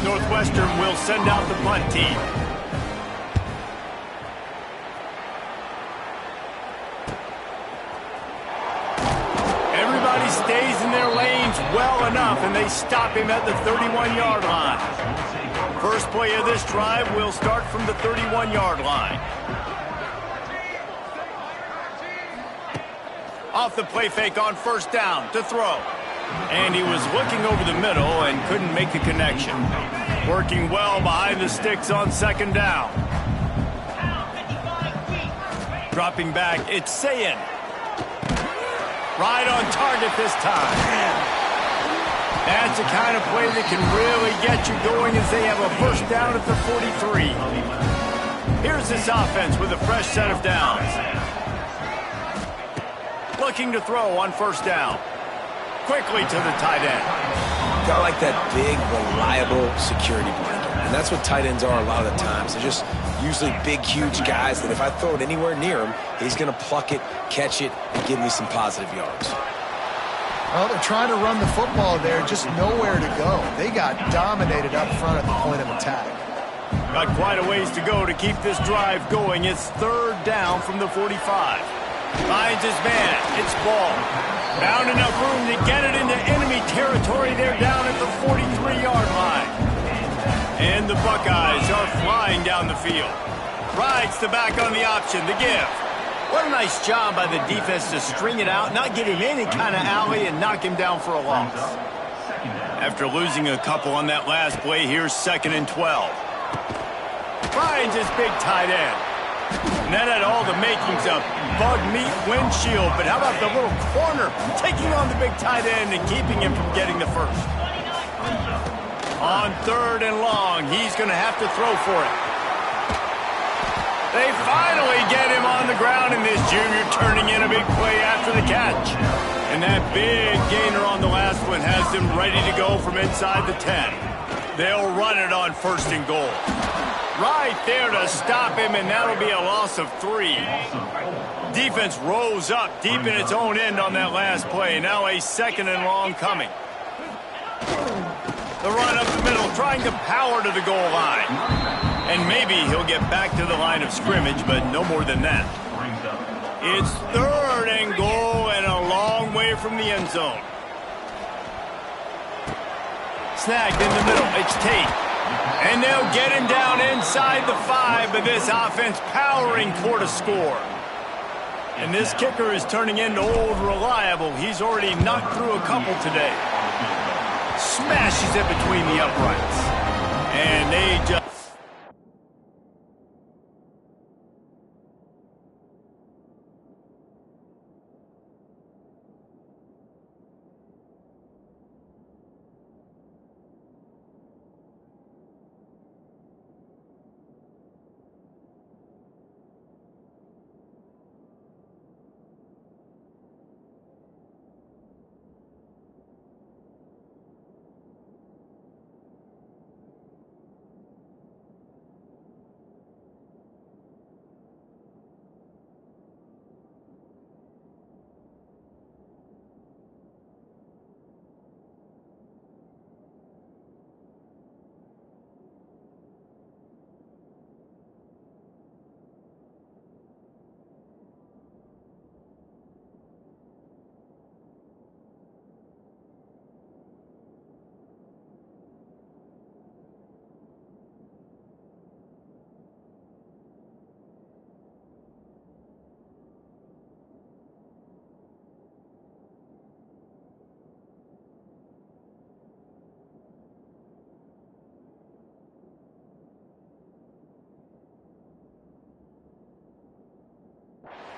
Northwestern will send out the punt team. Everybody stays in their lanes well enough, and they stop him at the 31-yard line. First play of this drive will start from the 31-yard line. Off the play fake on first down to throw. And he was looking over the middle and couldn't make the connection. Working well behind the sticks on 2nd down. Dropping back, it's Sayin. Right on target this time. That's the kind of play that can really get you going as they have a first down at the 43. Here's this offense with a fresh set of downs. Looking to throw on first down. Quickly to the tight end. Got like that big, reliable security blanket. And that's what tight ends are a lot of the times. They're just usually big, huge guys that if I throw it anywhere near him, he's going to pluck it, catch it, and give me some positive yards. Well, they're trying to run the football there, just nowhere to go. They got dominated up front at the point of attack. Got quite a ways to go to keep this drive going. It's 3rd down from the 45. Finds his man. It's Ball. Found enough room to get it into enemy territory. They're down at the 43-yard line. And the Buckeyes are flying down the field. Rides the back on the option. The give. What a nice job by the defense to string it out, not give him any kind of alley, and knock him down for a loss. After losing a couple on that last play, here's 2nd and 12. Finds his big tight end. And that had all the makings of bug meat windshield, but how about the little corner taking on the big tight end and keeping him from getting the first? On 3rd and long, he's going to have to throw for it. They finally get him on the ground, and this junior turning in a big play after the catch. And that big gainer on the last one has them ready to go from inside the 10. They'll run it on 1st and goal. Right there to stop him, and that'll be a loss of 3. Defense rose up deep in its own end on that last play. Now a 2nd and long coming. The run up the middle, trying to power to the goal line. And maybe he'll get back to the line of scrimmage, but no more than that. It's 3rd and goal and a long way from the end zone. Snagged in the middle, it's Tate. And they'll get him down inside the 5, but this offense powering toward a score. And this kicker is turning into old reliable. He's already knocked through a couple today. Smashes it between the uprights. And they just...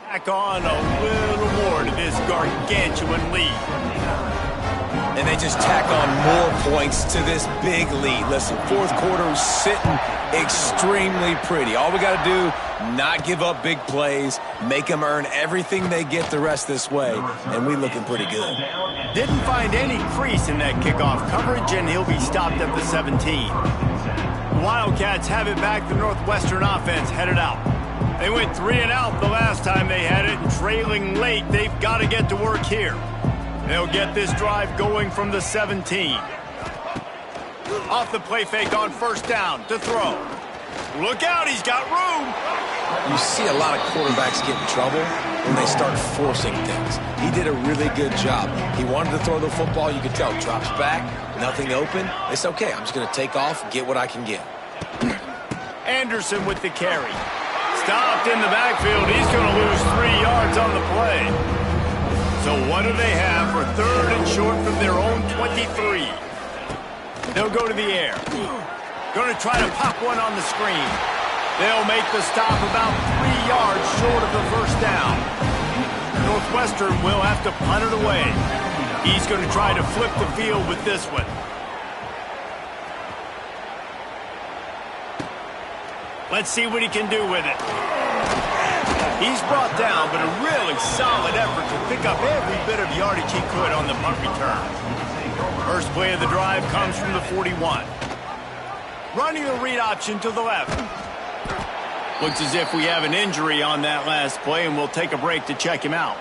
back on a little more to this gargantuan lead. And they just tack on more points to this big lead. Listen, 4th quarter is sitting extremely pretty. All we got to do, not give up big plays, make them earn everything they get the rest this way, and we looking pretty good. Didn't find any crease in that kickoff coverage, and he'll be stopped at the 17. The Wildcats have it back. The Northwestern offense headed out. They went 3 and out the last time they had it, and trailing late, they've got to get to work here. They'll get this drive going from the 17. Off the play fake on 1st down to throw. Look out, he's got room. You see a lot of quarterbacks get in trouble when they start forcing things. He did a really good job. He wanted to throw the football. You could tell. Drops back, nothing open. It's okay. I'm just going to take off, get what I can get. Anderson with the carry. Stopped in the backfield. He's going to lose 3 yards on the play. So what do they have for 3rd and short from their own 23? They'll go to the air. Going to try to pop one on the screen. They'll make the stop about 3 yards short of the 1st down. Northwestern will have to punt it away. He's going to try to flip the field with this one. Let's see what he can do with it. He's brought down, but a really solid effort to pick up every bit of yardage he could on the punt return. First play of the drive comes from the 41. Running the read option to the left. Looks as if we have an injury on that last play, and we'll take a break to check him out.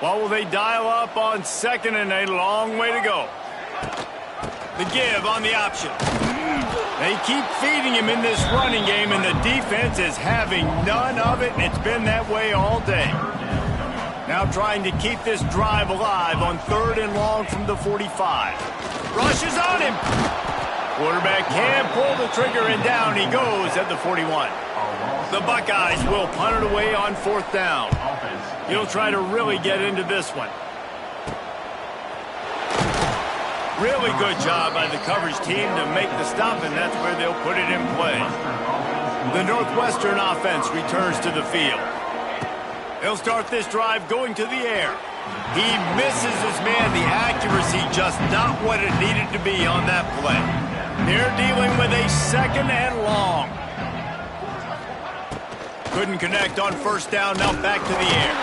What will they dial up on 2nd and a long way to go? The give on the option. They keep feeding him in this running game, and the defense is having none of it, and it's been that way all day. Now trying to keep this drive alive on 3rd and long from the 45. Rushes on him. Quarterback can pull the trigger, and down he goes at the 41. The Buckeyes will punt it away on 4th down. He'll try to really get into this one. Really good job by the coverage team to make the stop, and that's where they'll put it in play. The Northwestern offense returns to the field. He'll start this drive going to the air. He misses his man. The accuracy just not what it needed to be on that play. They're dealing with a 2nd and long. Couldn't connect on 1st down. Now back to the air.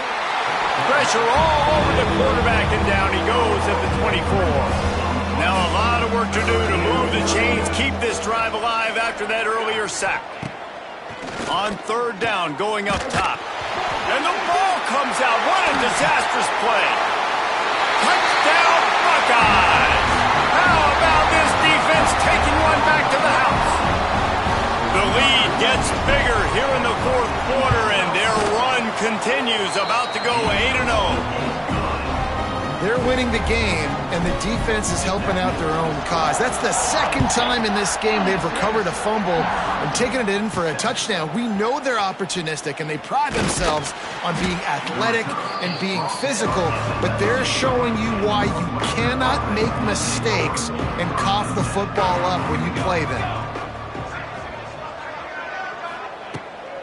Pressure all over the quarterback, and down he goes at the 24. Now a lot of work to do to move the chains, keep this drive alive after that earlier sack. On 3rd down, going up top. And the ball comes out. What a disastrous play. Touchdown, Buckeyes. How about this defense taking one back to the house? The lead gets bigger here in the 4th quarter, and their run continues, about to go 8-0. They're winning the game, and the defense is helping out their own cause. That's the 2nd time in this game they've recovered a fumble and taken it in for a touchdown. We know they're opportunistic, and they pride themselves on being athletic and being physical, but they're showing you why you cannot make mistakes and cough the football up when you play them.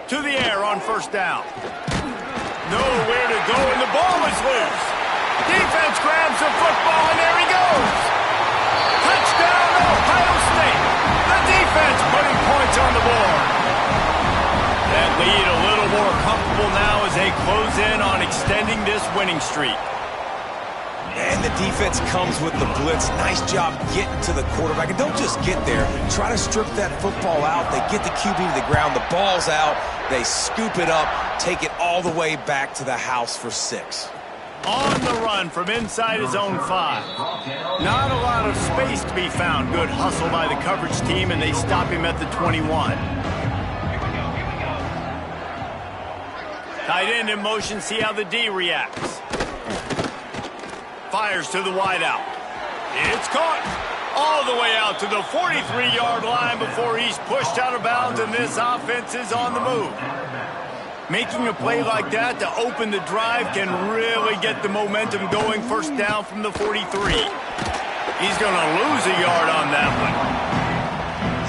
To the air on 1st down. Nowhere to go, and the ball is loose. Defense grabs the football, and there he goes. Touchdown, Ohio State. The defense putting points on the board. That lead a little more comfortable now as they close in on extending this winning streak. And the defense comes with the blitz. Nice job getting to the quarterback. And don't just get there. Try to strip that football out. They get the QB to the ground. The ball's out. They scoop it up, take it all the way back to the house for 6. On the run from inside his own 5. Not a lot of space to be found. Good hustle by the coverage team, and they stop him at the 21. Tight end in motion, see how the D reacts. Fires to the wideout. It's caught. All the way out to the 43-yard line before he's pushed out of bounds, and this offense is on the move. Making a play like that to open the drive can really get the momentum going. 1st down from the 43. He's going to lose a yard on that one.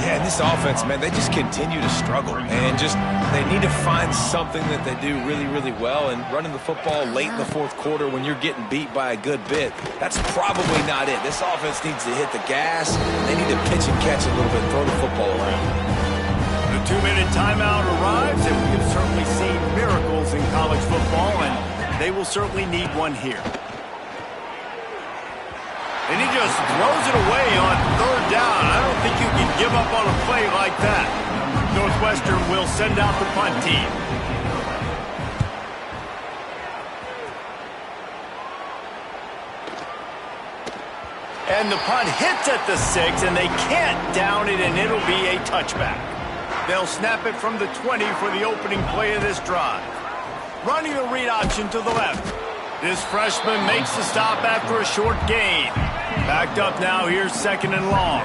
Yeah, and this offense, man, they just continue to struggle. And just, they need to find something that they do really, really well. And running the football late in the 4th quarter when you're getting beat by a good bit, that's probably not it. This offense needs to hit the gas. They need to pitch and catch a little bit, throw the football around. The 2-minute timeout arrives, and we have certainly seen miracles in college football, and they will certainly need one here. And he just throws it away on 3rd down. I don't think you can give up on a play like that. Northwestern will send out the punt team. And the punt hits at the 6, and they can't down it, and it'll be a touchback. They'll snap it from the 20 for the opening play of this drive. Running the read option to the left. This freshman makes the stop after a short gain. Backed up now, here's 2nd and long.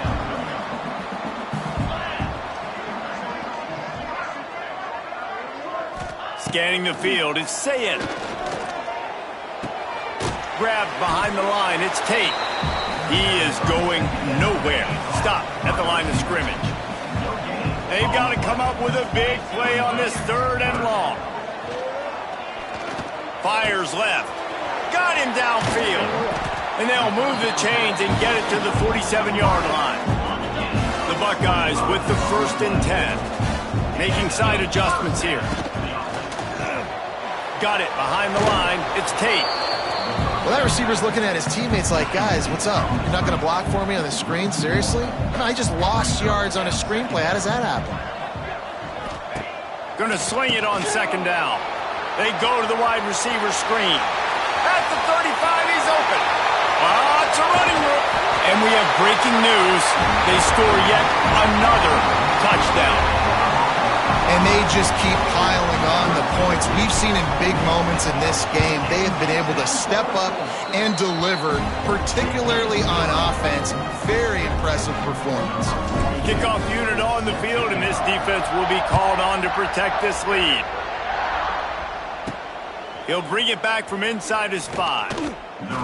Scanning the field, it's Sayin. Grabbed behind the line, it's Tate. He is going nowhere. Stop at the line of scrimmage. They've got to come up with a big play on this 3rd and long. Fires left. Got him downfield. And they'll move the chains and get it to the 47-yard line. The Buckeyes with the 1st and 10. Making side adjustments here. Got it behind the line. It's Tate. Well, that receiver's looking at his teammates like, guys, what's up? You're not going to block for me on the screen? Seriously? No, I just lost yards on a screenplay. How does that happen? Going to swing it on 2nd down. They go to the wide receiver screen. At the 35, he's open. Lots of running room. And we have breaking news. They score yet another touchdown. and they just keep piling on the points. We've seen in big moments in this game, they have been able to step up and deliver, particularly on offense. Very impressive performance. Kickoff unit on the field, and this defense will be called on to protect this lead. He'll bring it back from inside his 5.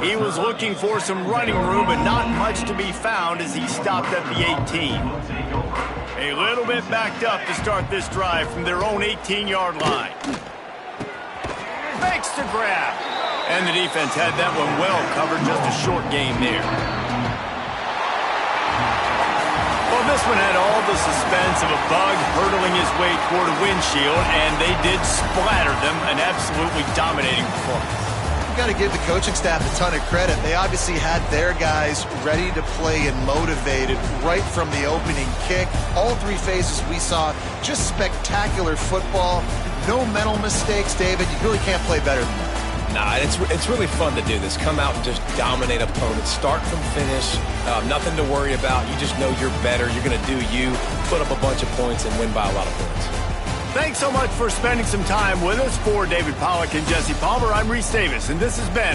He was looking for some running room, but not much to be found as he stopped at the 18. A little bit backed up to start this drive from their own 18-yard line. Makes the grab. And the defense had that one well covered, just a short gain there. Well, this one had all the suspense of a bug hurtling his way toward a windshield, and they did splatter them, an absolutely dominating performance. You've got to give the coaching staff a ton of credit. They obviously had their guys ready to play and motivated right from the opening kick. All 3 phases we saw, just spectacular football. No mental mistakes, David. You really can't play better than that. Nah, it's really fun to do this. Come out and just dominate opponents. Start from finish. Nothing to worry about. You just know you're better. You're going to do you, put up a bunch of points, and win by a lot of points. Thanks so much for spending some time with us. For David Pollack and Jesse Palmer, I'm Reese Davis, and this has been